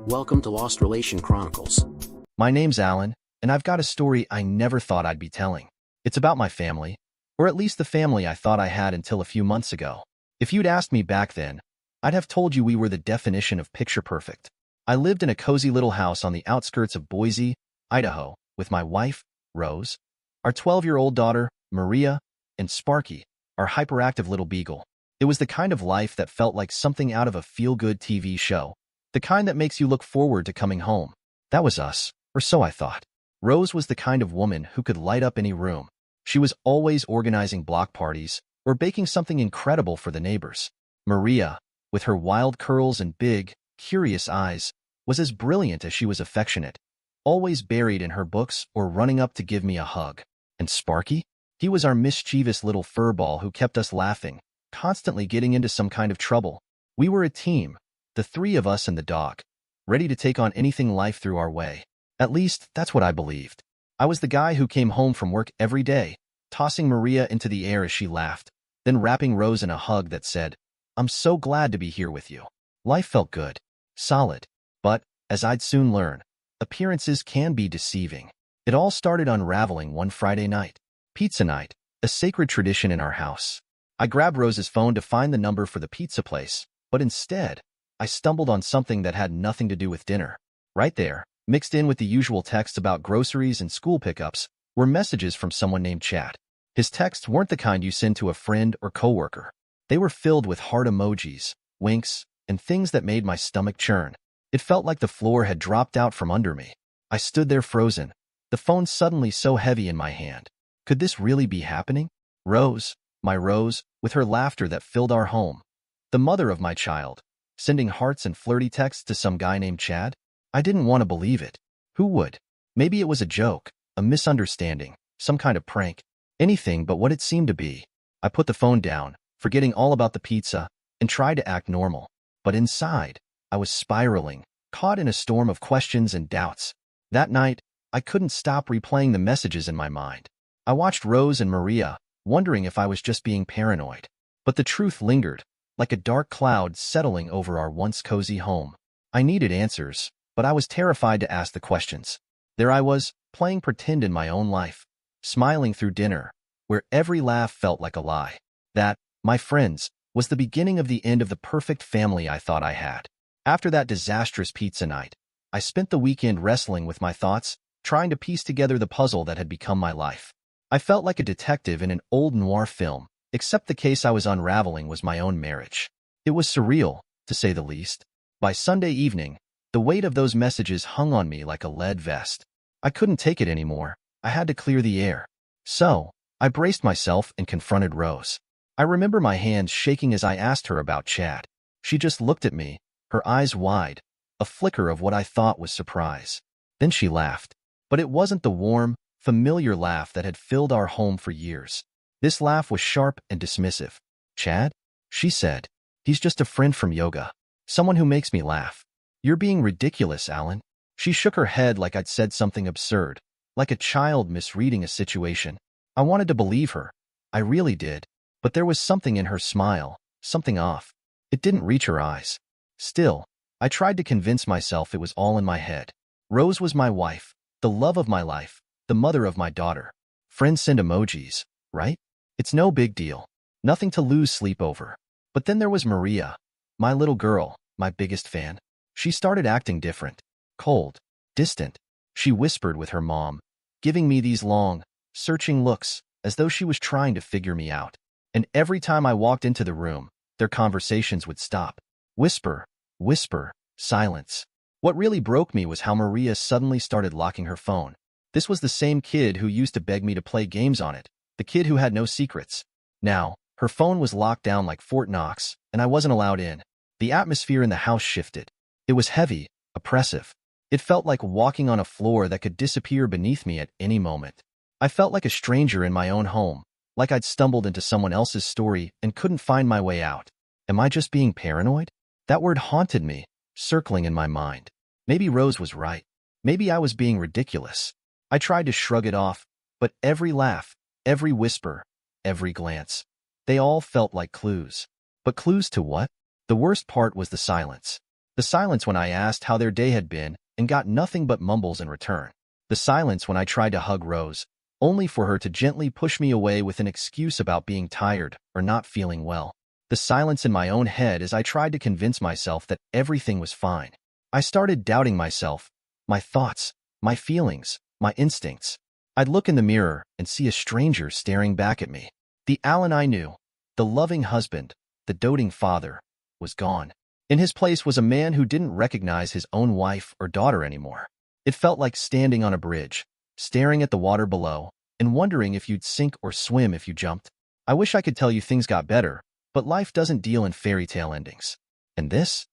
Welcome to Lost Relation Chronicles. My name's Alan, and I've got a story I never thought I'd be telling. It's about my family, or at least the family I thought I had until a few months ago. If you'd asked me back then, I'd have told you we were the definition of picture perfect. I lived in a cozy little house on the outskirts of Boise, Idaho, with my wife, Rose, our 12-year-old daughter, Maria, and Sparky, our hyperactive little beagle. It was the kind of life that felt like something out of a feel-good TV show, the kind that makes you look forward to coming home. That was us, or so I thought. Rose was the kind of woman who could light up any room. She was always organizing block parties or baking something incredible for the neighbors. Maria, with her wild curls and big, curious eyes, was as brilliant as she was affectionate, always buried in her books or running up to give me a hug. And Sparky? He was our mischievous little furball who kept us laughing, constantly getting into some kind of trouble. We were a team, the three of us and the dog, ready to take on anything life threw our way. At least, that's what I believed. I was the guy who came home from work every day, tossing Maria into the air as she laughed, then wrapping Rose in a hug that said, "I'm so glad to be here with you." Life felt good, solid, but, as I'd soon learn, appearances can be deceiving. It all started unraveling one Friday night. Pizza night, a sacred tradition in our house. I grabbed Rose's phone to find the number for the pizza place, but instead, I stumbled on something that had nothing to do with dinner. Right there, mixed in with the usual texts about groceries and school pickups, were messages from someone named Chad. His texts weren't the kind you send to a friend or coworker. They were filled with heart emojis, winks, and things that made my stomach churn. It felt like the floor had dropped out from under me. I stood there frozen, the phone suddenly so heavy in my hand. Could this really be happening? Rose, my Rose, with her laughter that filled our home. The mother of my child, sending hearts and flirty texts to some guy named Chad? I didn't want to believe it. Who would? Maybe it was a joke, a misunderstanding, some kind of prank. Anything but what it seemed to be. I put the phone down, forgetting all about the pizza, and tried to act normal. But inside, I was spiraling, caught in a storm of questions and doubts. That night, I couldn't stop replaying the messages in my mind. I watched Rose and Maria, wondering if I was just being paranoid. But the truth lingered, like a dark cloud settling over our once cozy home. I needed answers, but I was terrified to ask the questions. There I was, playing pretend in my own life, smiling through dinner, where every laugh felt like a lie. That, my friends, was the beginning of the end of the perfect family I thought I had. After that disastrous pizza night, I spent the weekend wrestling with my thoughts, trying to piece together the puzzle that had become my life. I felt like a detective in an old noir film, except the case I was unraveling was my own marriage. It was surreal, to say the least. By Sunday evening, the weight of those messages hung on me like a lead vest. I couldn't take it anymore. I had to clear the air. So, I braced myself and confronted Rose. I remember my hands shaking as I asked her about Chad. She just looked at me, her eyes wide, a flicker of what I thought was surprise. Then she laughed. But it wasn't the warm, familiar laugh that had filled our home for years. This laugh was sharp and dismissive. "Chad?" she said. "He's just a friend from yoga. Someone who makes me laugh." "You're being ridiculous, Alan." She shook her head like I'd said something absurd, like a child misreading a situation. I wanted to believe her. I really did. But there was something in her smile, something off. It didn't reach her eyes. Still, I tried to convince myself it was all in my head. Rose was my wife, the love of my life, the mother of my daughter. Friends send emojis, right? It's no big deal. Nothing to lose sleep over. But then there was Maria, my little girl, my biggest fan. She started acting different. Cold, distant. She whispered with her mom, giving me these long, searching looks, as though she was trying to figure me out. And every time I walked into the room, their conversations would stop. Whisper, whisper, silence. What really broke me was how Maria suddenly started locking her phone. This was the same kid who used to beg me to play games on it, the kid who had no secrets. Now, her phone was locked down like Fort Knox, and I wasn't allowed in. The atmosphere in the house shifted. It was heavy, oppressive. It felt like walking on a floor that could disappear beneath me at any moment. I felt like a stranger in my own home, like I'd stumbled into someone else's story and couldn't find my way out. Am I just being paranoid? That word haunted me, circling in my mind. Maybe Rose was right. Maybe I was being ridiculous. I tried to shrug it off, but every laugh, every whisper, every glance, they all felt like clues. But clues to what? The worst part was the silence. The silence when I asked how their day had been and got nothing but mumbles in return. The silence when I tried to hug Rose, only for her to gently push me away with an excuse about being tired or not feeling well. The silence in my own head as I tried to convince myself that everything was fine. I started doubting myself, my thoughts, my feelings, my instincts. I'd look in the mirror and see a stranger staring back at me. The Alan I knew, the loving husband, the doting father, was gone. In his place was a man who didn't recognize his own wife or daughter anymore. It felt like standing on a bridge, staring at the water below, and wondering if you'd sink or swim if you jumped. I wish I could tell you things got better, but life doesn't deal in fairy tale endings. And this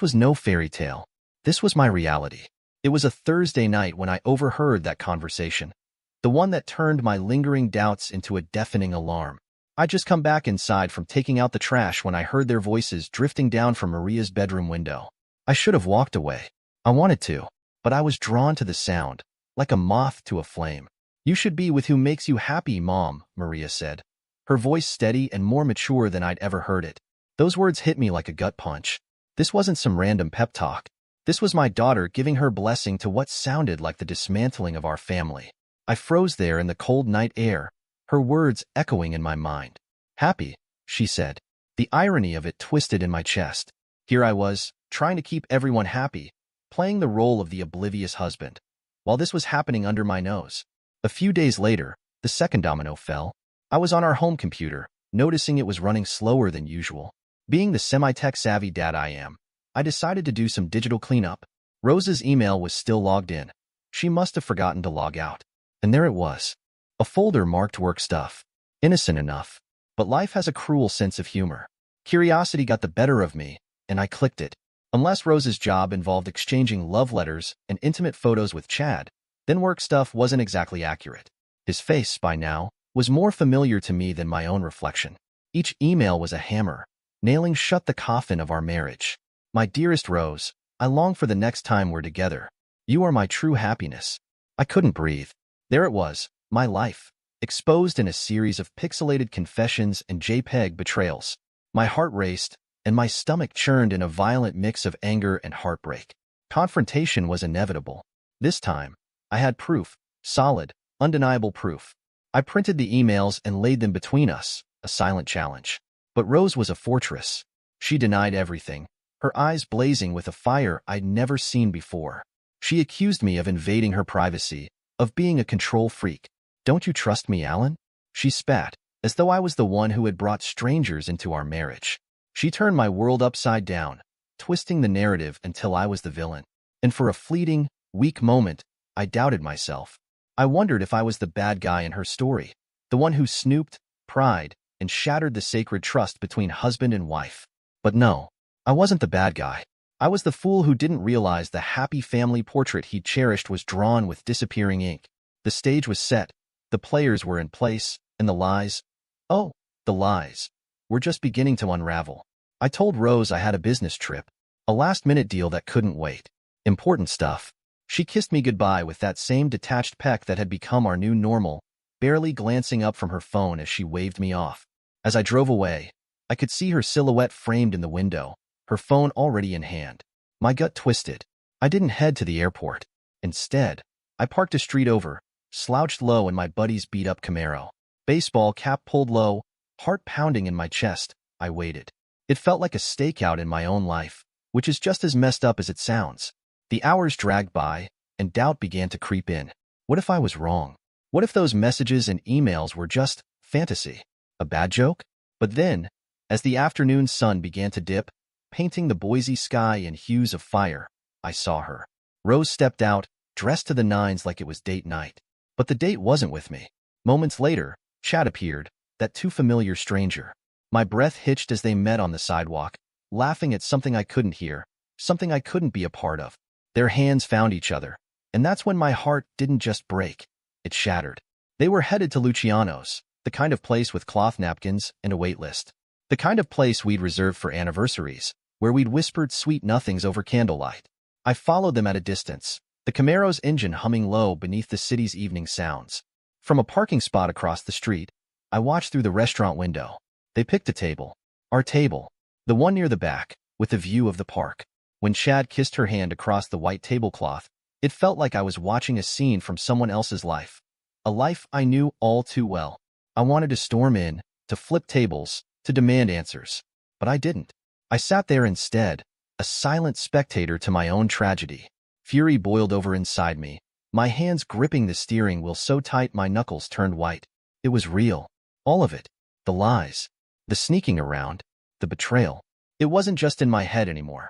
was no fairy tale. This was my reality. It was a Thursday night when I overheard that conversation, the one that turned my lingering doubts into a deafening alarm. I'd just come back inside from taking out the trash when I heard their voices drifting down from Maria's bedroom window. I should have walked away. I wanted to, but I was drawn to the sound, like a moth to a flame. "You should be with who makes you happy, Mom," Maria said, her voice steady and more mature than I'd ever heard it. Those words hit me like a gut punch. This wasn't some random pep talk. This was my daughter giving her blessing to what sounded like the dismantling of our family. I froze there in the cold night air, her words echoing in my mind. "Happy," she said. The irony of it twisted in my chest. Here I was, trying to keep everyone happy, playing the role of the oblivious husband, while this was happening under my nose. A few days later, the second domino fell. I was on our home computer, noticing it was running slower than usual. Being the semi-tech-savvy dad I am, I decided to do some digital cleanup. Rose's email was still logged in. She must have forgotten to log out. And there it was. A folder marked work stuff. Innocent enough. But life has a cruel sense of humor. Curiosity got the better of me, and I clicked it. Unless Rose's job involved exchanging love letters and intimate photos with Chad, then work stuff wasn't exactly accurate. His face, by now, was more familiar to me than my own reflection. Each email was a hammer, nailing shut the coffin of our marriage. "My dearest Rose, I long for the next time we're together. You are my true happiness." I couldn't breathe. There it was, my life, exposed in a series of pixelated confessions and JPEG betrayals. My heart raced, and my stomach churned in a violent mix of anger and heartbreak. Confrontation was inevitable. This time, I had proof, solid, undeniable proof. I printed the emails and laid them between us, a silent challenge. But Rose was a fortress. She denied everything, her eyes blazing with a fire I'd never seen before. She accused me of invading her privacy, of being a control freak. "Don't you trust me, Alan?" She spat, as though I was the one who had brought strangers into our marriage. She turned my world upside down, twisting the narrative until I was the villain. And for a fleeting, weak moment, I doubted myself. I wondered if I was the bad guy in her story, the one who snooped, pried, and shattered the sacred trust between husband and wife. But no, I wasn't the bad guy. I was the fool who didn't realize the happy family portrait he'd cherished was drawn with disappearing ink. The stage was set, the players were in place, and the lies, the lies, were just beginning to unravel. I told Rose I had a business trip, a last-minute deal that couldn't wait. Important stuff. She kissed me goodbye with that same detached peck that had become our new normal, barely glancing up from her phone as she waved me off. As I drove away, I could see her silhouette framed in the window, her phone already in hand. My gut twisted. I didn't head to the airport. Instead, I parked a street over, slouched low in my buddy's beat-up Camaro. Baseball cap pulled low, heart pounding in my chest, I waited. It felt like a stakeout in my own life, which is just as messed up as it sounds. The hours dragged by, and doubt began to creep in. What if I was wrong? What if those messages and emails were just fantasy? A bad joke? But then, as the afternoon sun began to dip, painting the Boise sky in hues of fire, I saw her. Rose stepped out, dressed to the nines like it was date night. But the date wasn't with me. Moments later, Chad appeared, that too familiar stranger. My breath hitched as they met on the sidewalk, laughing at something I couldn't hear, something I couldn't be a part of. Their hands found each other, and that's when my heart didn't just break, it shattered. They were headed to Luciano's, the kind of place with cloth napkins and a wait list. The kind of place we'd reserved for anniversaries, where we'd whispered sweet nothings over candlelight. I followed them at a distance, the Camaro's engine humming low beneath the city's evening sounds. From a parking spot across the street, I watched through the restaurant window. They picked a table. Our table. The one near the back, with a view of the park. When Chad kissed her hand across the white tablecloth, it felt like I was watching a scene from someone else's life. A life I knew all too well. I wanted to storm in, to flip tables, to demand answers. But I didn't. I sat there instead, a silent spectator to my own tragedy. Fury boiled over inside me, my hands gripping the steering wheel so tight my knuckles turned white. It was real. All of it. The lies. The sneaking around. The betrayal. It wasn't just in my head anymore.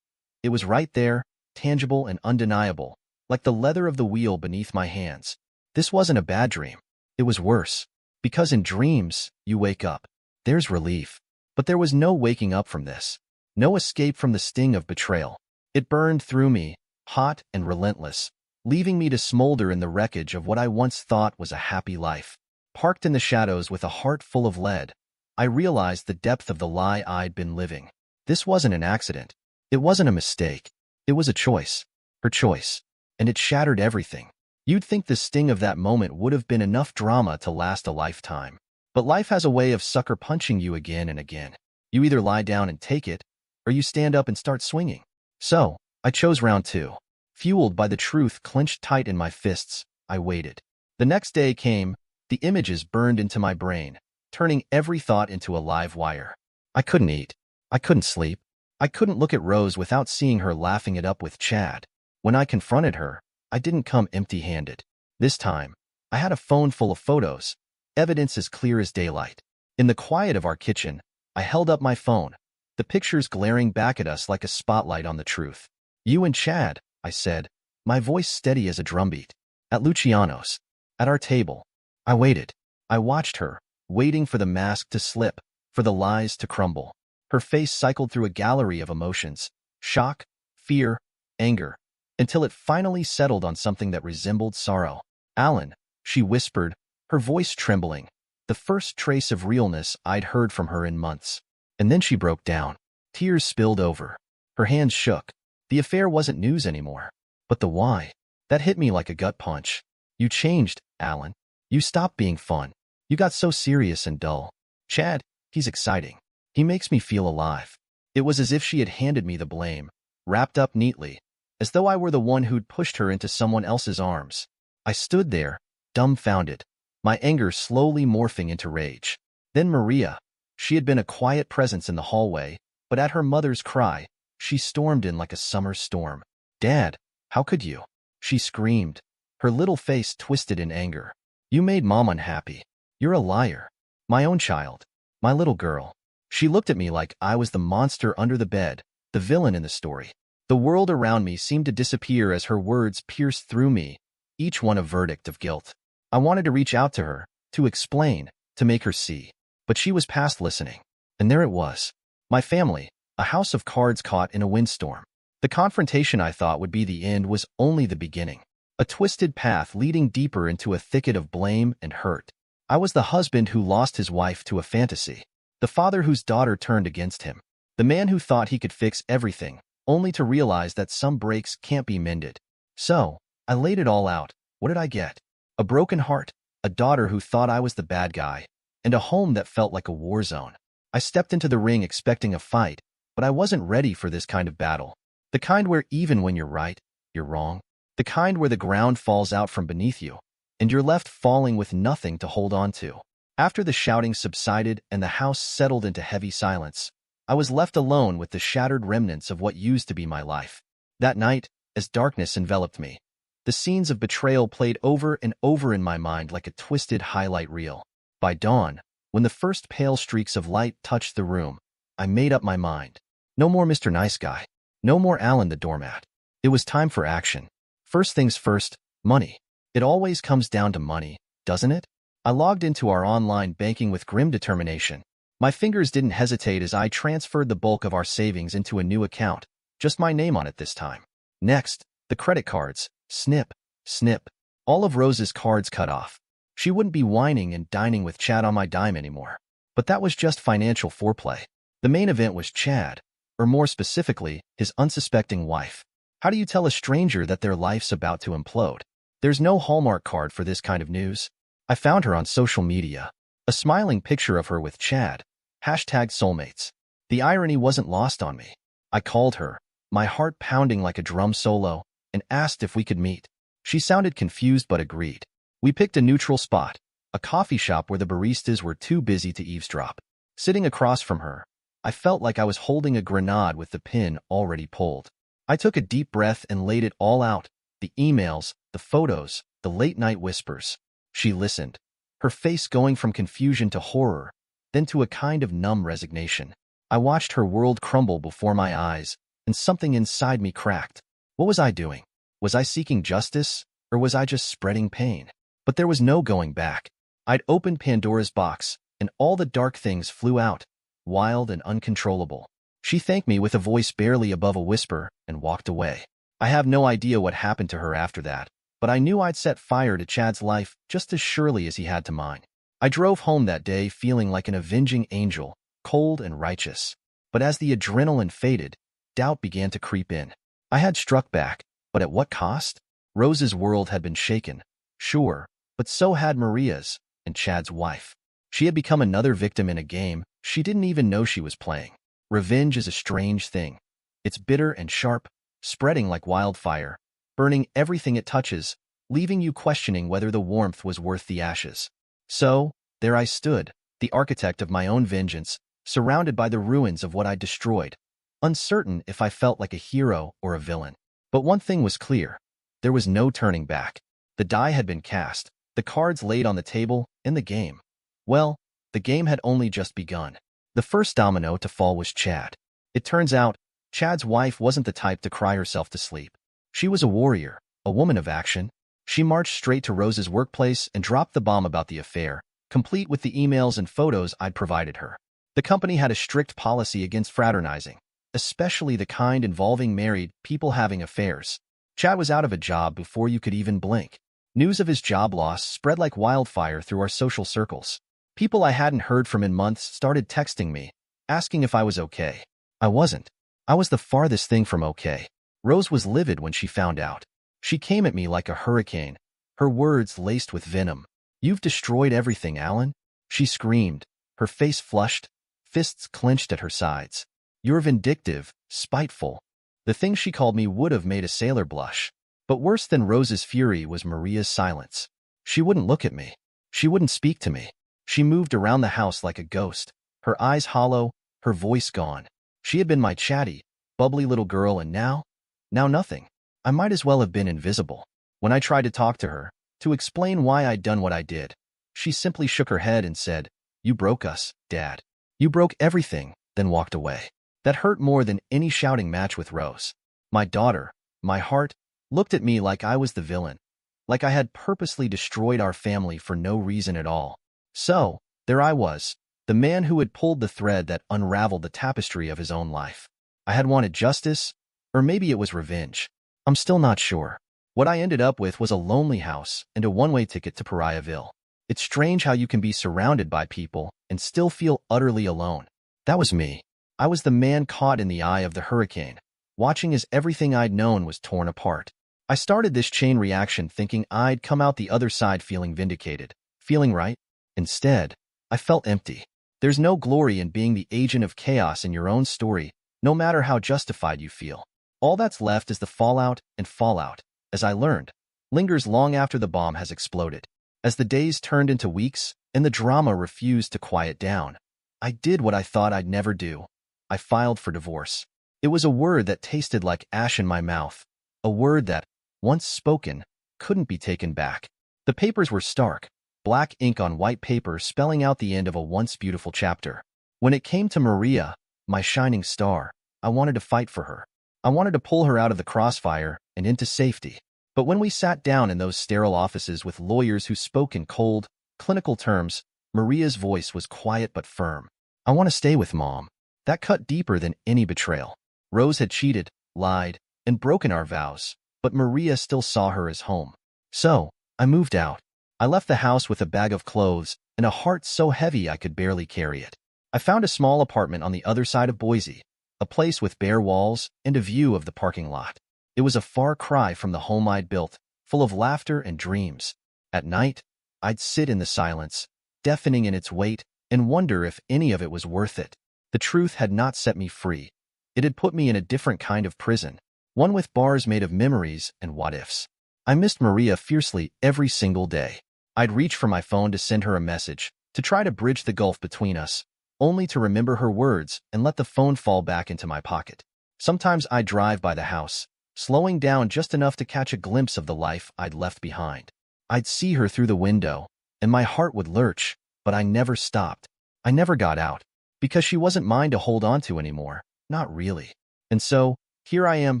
It was right there, tangible and undeniable, like the leather of the wheel beneath my hands. This wasn't a bad dream. It was worse. Because in dreams, you wake up. There's relief. But there was no waking up from this. No escape from the sting of betrayal. It burned through me, hot and relentless, leaving me to smolder in the wreckage of what I once thought was a happy life. Parked in the shadows with a heart full of lead, I realized the depth of the lie I'd been living. This wasn't an accident. It wasn't a mistake. It was a choice. Her choice. And it shattered everything. You'd think the sting of that moment would have been enough drama to last a lifetime. But life has a way of sucker punching you again and again. You either lie down and take it, or you stand up and start swinging. So, I chose round two. Fueled by the truth clenched tight in my fists, I waited. The next day came, the images burned into my brain, turning every thought into a live wire. I couldn't eat. I couldn't sleep. I couldn't look at Rose without seeing her laughing it up with Chad. When I confronted her, I didn't come empty-handed. This time, I had a phone full of photos, evidence as clear as daylight. In the quiet of our kitchen, I held up my phone, the pictures glaring back at us like a spotlight on the truth. You and Chad, I said, my voice steady as a drumbeat. At Luciano's. At our table. I waited. I watched her, waiting for the mask to slip, for the lies to crumble. Her face cycled through a gallery of emotions, shock, fear, anger, until it finally settled on something that resembled sorrow. Alan, she whispered, her voice trembling, the first trace of realness I'd heard from her in months. And then she broke down. Tears spilled over. Her hands shook. The affair wasn't news anymore. But the why? That hit me like a gut punch. You changed, Alan. You stopped being fun. You got so serious and dull. Chad, he's exciting. He makes me feel alive. It was as if she had handed me the blame, wrapped up neatly, as though I were the one who'd pushed her into someone else's arms. I stood there, dumbfounded, my anger slowly morphing into rage. Then Maria. She had been a quiet presence in the hallway, but at her mother's cry, she stormed in like a summer storm. Dad, how could you? She screamed, her little face twisted in anger. You made Mom unhappy. You're a liar. My own child. My little girl. She looked at me like I was the monster under the bed, the villain in the story. The world around me seemed to disappear as her words pierced through me, each one a verdict of guilt. I wanted to reach out to her, to explain, to make her see. But she was past listening. And there it was. My family, a house of cards caught in a windstorm. The confrontation I thought would be the end was only the beginning. A twisted path leading deeper into a thicket of blame and hurt. I was the husband who lost his wife to a fantasy. The father whose daughter turned against him. The man who thought he could fix everything, only to realize that some breaks can't be mended. So, I laid it all out. What did I get? A broken heart, a daughter who thought I was the bad guy, and a home that felt like a war zone. I stepped into the ring expecting a fight, but I wasn't ready for this kind of battle. The kind where even when you're right, you're wrong. The kind where the ground falls out from beneath you, and you're left falling with nothing to hold on to. After the shouting subsided and the house settled into heavy silence, I was left alone with the shattered remnants of what used to be my life. That night, as darkness enveloped me, the scenes of betrayal played over and over in my mind like a twisted highlight reel. By dawn, when the first pale streaks of light touched the room, I made up my mind. No more Mr. Nice Guy. No more Alan the doormat. It was time for action. First things first, money. It always comes down to money, doesn't it? I logged into our online banking with grim determination. My fingers didn't hesitate as I transferred the bulk of our savings into a new account, just my name on it this time. Next, the credit cards. Snip, snip. All of Rose's cards cut off. She wouldn't be whining and dining with Chad on my dime anymore. But that was just financial foreplay. The main event was Chad, or more specifically, his unsuspecting wife. How do you tell a stranger that their life's about to implode? There's no Hallmark card for this kind of news. I found her on social media. A smiling picture of her with Chad. #soulmates. The irony wasn't lost on me. I called her, my heart pounding like a drum solo, and asked if we could meet. She sounded confused but agreed. We picked a neutral spot, a coffee shop where the baristas were too busy to eavesdrop. Sitting across from her, I felt like I was holding a grenade with the pin already pulled. I took a deep breath and laid it all out, the emails, the photos, the late-night whispers. She listened, her face going from confusion to horror, then to a kind of numb resignation. I watched her world crumble before my eyes, and something inside me cracked. What was I doing? Was I seeking justice, or was I just spreading pain? But there was no going back. I'd opened Pandora's box, and all the dark things flew out, wild and uncontrollable. She thanked me with a voice barely above a whisper and walked away. I have no idea what happened to her after that, but I knew I'd set fire to Chad's life just as surely as he had to mine. I drove home that day feeling like an avenging angel, cold and righteous. But as the adrenaline faded, doubt began to creep in. I had struck back, but at what cost? Rose's world had been shaken, sure, but so had Maria's and Chad's wife. She had become another victim in a game she didn't even know she was playing. Revenge is a strange thing. It's bitter and sharp, spreading like wildfire, burning everything it touches, leaving you questioning whether the warmth was worth the ashes. So, there I stood, the architect of my own vengeance, surrounded by the ruins of what I'd destroyed, uncertain if I felt like a hero or a villain. But one thing was clear. There was no turning back. The die had been cast, the cards laid on the table, and the game. Well, the game had only just begun. The first domino to fall was Chad. It turns out, Chad's wife wasn't the type to cry herself to sleep. She was a warrior, a woman of action. She marched straight to Rose's workplace and dropped the bomb about the affair, complete with the emails and photos I'd provided her. The company had a strict policy against fraternizing, especially the kind involving married people having affairs. Chad was out of a job before you could even blink. News of his job loss spread like wildfire through our social circles. People I hadn't heard from in months started texting me, asking if I was okay. I wasn't. I was the farthest thing from okay. Rose was livid when she found out. She came at me like a hurricane, her words laced with venom. "You've destroyed everything, Alan," she screamed, her face flushed, fists clenched at her sides. "You're vindictive, spiteful." The things she called me would have made a sailor blush. But worse than Rose's fury was Maria's silence. She wouldn't look at me. She wouldn't speak to me. She moved around the house like a ghost, her eyes hollow, her voice gone. She had been my chatty, bubbly little girl, and now nothing. I might as well have been invisible. When I tried to talk to her, to explain why I'd done what I did, she simply shook her head and said, "You broke us, Dad. You broke everything," then walked away. That hurt more than any shouting match with Rose. My daughter, my heart, looked at me like I was the villain, like I had purposely destroyed our family for no reason at all. So, there I was, the man who had pulled the thread that unraveled the tapestry of his own life. I had wanted justice, or maybe it was revenge. I'm still not sure. What I ended up with was a lonely house and a one-way ticket to Pariahville. It's strange how you can be surrounded by people and still feel utterly alone. That was me. I was the man caught in the eye of the hurricane, watching as everything I'd known was torn apart. I started this chain reaction thinking I'd come out the other side feeling vindicated, feeling right. Instead, I felt empty. There's no glory in being the agent of chaos in your own story, no matter how justified you feel. All that's left is the fallout, and fallout, as I learned, lingers long after the bomb has exploded. As the days turned into weeks, and the drama refused to quiet down, I did what I thought I'd never do. I filed for divorce. It was a word that tasted like ash in my mouth, a word that, once spoken, couldn't be taken back. The papers were stark, black ink on white paper spelling out the end of a once beautiful chapter. When it came to Maria, my shining star, I wanted to fight for her. I wanted to pull her out of the crossfire and into safety. But when we sat down in those sterile offices with lawyers who spoke in cold, clinical terms, Maria's voice was quiet but firm. "I want to stay with Mom." That cut deeper than any betrayal. Rose had cheated, lied, and broken our vows, but Maria still saw her as home. So, I moved out. I left the house with a bag of clothes and a heart so heavy I could barely carry it. I found a small apartment on the other side of Boise, a place with bare walls and a view of the parking lot. It was a far cry from the home I'd built, full of laughter and dreams. At night, I'd sit in the silence, deafening in its weight, and wonder if any of it was worth it. The truth had not set me free. It had put me in a different kind of prison, one with bars made of memories and what-ifs. I missed Maria fiercely every single day. I'd reach for my phone to send her a message, to try to bridge the gulf between us, only to remember her words and let the phone fall back into my pocket. Sometimes I'd drive by the house, slowing down just enough to catch a glimpse of the life I'd left behind. I'd see her through the window, and my heart would lurch, but I never stopped. I never got out, because she wasn't mine to hold on to anymore. Not really. And so, here I am,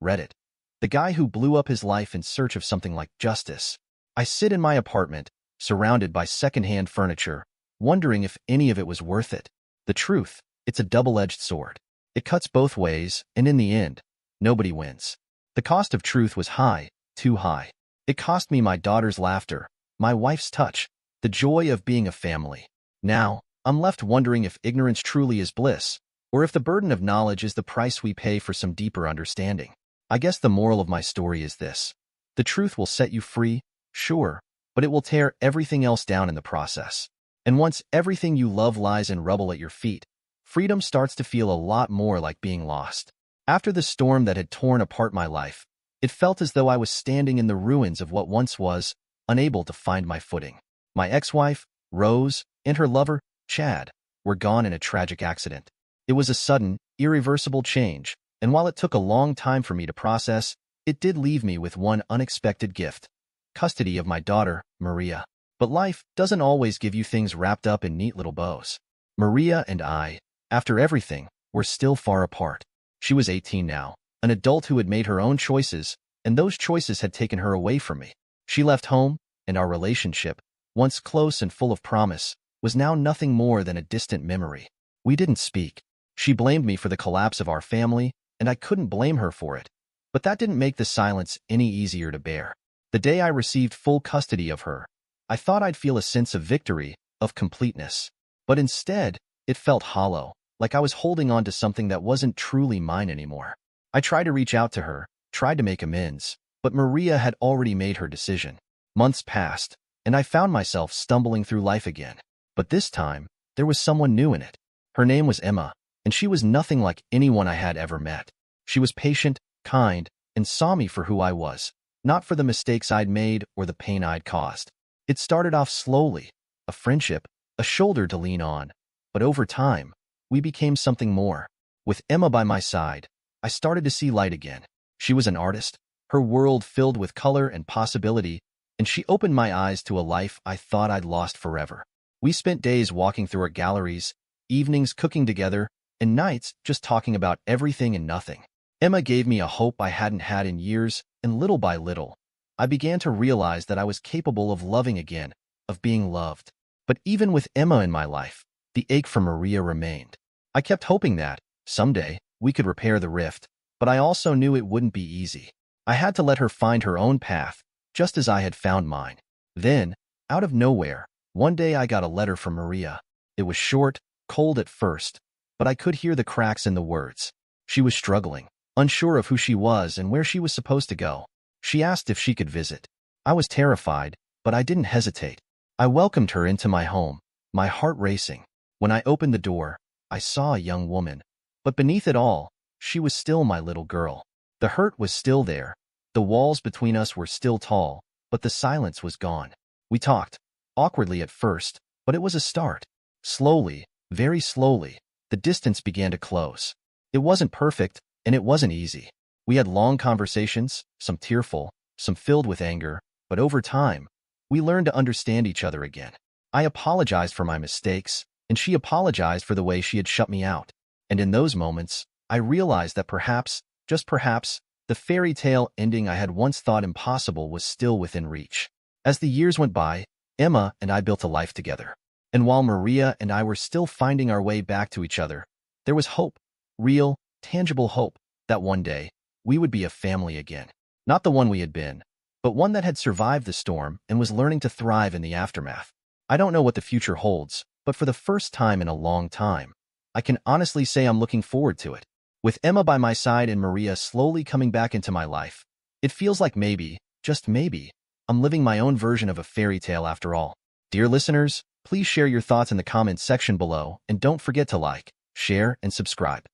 Reddit, the guy who blew up his life in search of something like justice. I sit in my apartment, surrounded by secondhand furniture, wondering if any of it was worth it. The truth, it's a double-edged sword. It cuts both ways, and in the end, nobody wins. The cost of truth was high, too high. It cost me my daughter's laughter, my wife's touch, the joy of being a family. Now, I'm left wondering if ignorance truly is bliss, or if the burden of knowledge is the price we pay for some deeper understanding. I guess the moral of my story is this. The truth will set you free, sure, but it will tear everything else down in the process. And once everything you love lies in rubble at your feet, freedom starts to feel a lot more like being lost. After the storm that had torn apart my life, it felt as though I was standing in the ruins of what once was, unable to find my footing. My ex-wife, Rose, and her lover, Chad, were gone in a tragic accident. It was a sudden, irreversible change, and while it took a long time for me to process, it did leave me with one unexpected gift: custody of my daughter, Maria. But life doesn't always give you things wrapped up in neat little bows. Maria and I, after everything, were still far apart. She was 18 now, an adult who had made her own choices, and those choices had taken her away from me. She left home, and our relationship, once close and full of promise, was now nothing more than a distant memory. We didn't speak. She blamed me for the collapse of our family, and I couldn't blame her for it. But that didn't make the silence any easier to bear. The day I received full custody of her, I thought I'd feel a sense of victory, of completeness. But instead, it felt hollow, like I was holding on to something that wasn't truly mine anymore. I tried to reach out to her, tried to make amends, but Maria had already made her decision. Months passed, and I found myself stumbling through life again. But this time, there was someone new in it. Her name was Emma, and she was nothing like anyone I had ever met. She was patient, kind, and saw me for who I was, not for the mistakes I'd made or the pain I'd caused. It started off slowly, a friendship, a shoulder to lean on, but over time, we became something more. With Emma by my side, I started to see light again. She was an artist, her world filled with color and possibility, and she opened my eyes to a life I thought I'd lost forever. We spent days walking through her galleries, evenings cooking together, and nights just talking about everything and nothing. Emma gave me a hope I hadn't had in years, and little by little, I began to realize that I was capable of loving again, of being loved. But even with Emma in my life, the ache for Maria remained. I kept hoping that, someday, we could repair the rift, but I also knew it wouldn't be easy. I had to let her find her own path, just as I had found mine. Then, out of nowhere, one day I got a letter from Maria. It was short, cold at first, but I could hear the cracks in the words. She was struggling, unsure of who she was and where she was supposed to go. She asked if she could visit. I was terrified, but I didn't hesitate. I welcomed her into my home, my heart racing. When I opened the door, I saw a young woman. But beneath it all, she was still my little girl. The hurt was still there. The walls between us were still tall, but the silence was gone. We talked, awkwardly at first, but it was a start. Slowly, very slowly, the distance began to close. It wasn't perfect, and it wasn't easy. We had long conversations, some tearful, some filled with anger, but over time, we learned to understand each other again. I apologized for my mistakes, and she apologized for the way she had shut me out. And in those moments, I realized that perhaps, just perhaps, the fairy tale ending I had once thought impossible was still within reach. As the years went by, Emma and I built a life together. And while Maria and I were still finding our way back to each other, there was hope, real, tangible hope, that one day, we would be a family again. Not the one we had been, but one that had survived the storm and was learning to thrive in the aftermath. I don't know what the future holds, but for the first time in a long time, I can honestly say I'm looking forward to it. With Emma by my side and Maria slowly coming back into my life, it feels like maybe, just maybe, I'm living my own version of a fairy tale after all. Dear listeners, please share your thoughts in the comments section below and don't forget to like, share, and subscribe.